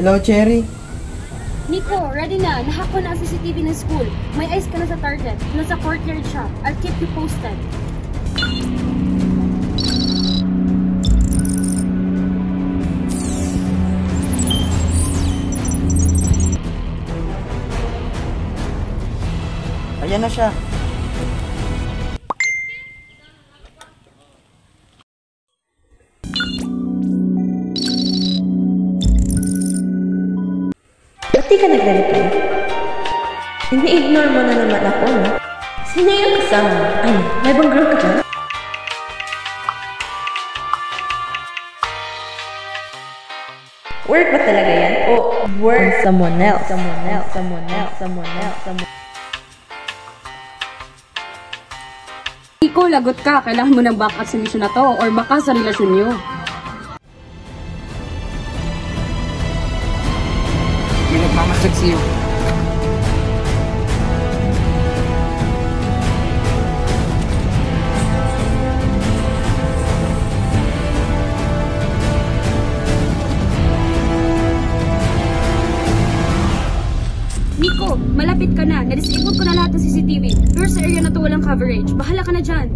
Hello, Cherry. Nico, ready na. Nahack ko na ang CCTV ng school. May eyes ka na sa target. Nasa courtyard siya. I'll keep you posted. Ayan na siya. Ba't di ka nagre-reply? Ini-ignore mo na naman ako, no? Sino yung kasama mo? Ano? May bang girl ka dyan? Work ba talaga yan? O work someone else? Someone else? Someone else? Someone else? Someone... Nico, lagot ka. Kailangan mo ng backup sa mission na to or baka sa relasyon niyo. May nagmamasag sa'yo. Nico, malapit ka na. Na-disable ko na lahat ng CCTV. Pero sa area na to walang coverage. Bahala ka na dyan.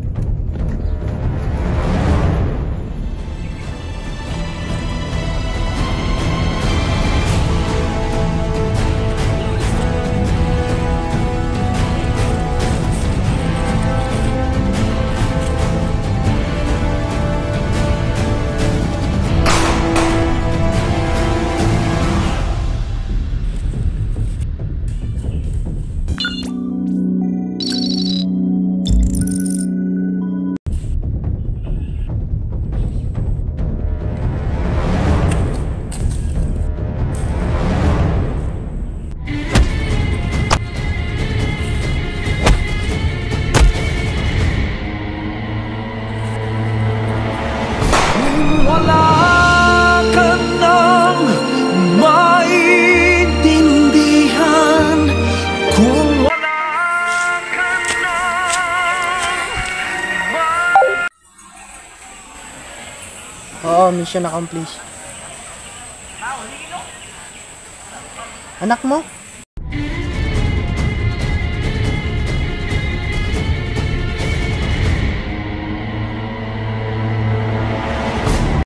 Wala ka nang maintindihan kung wala ka nang Oo, mission accomplished. Anak mo?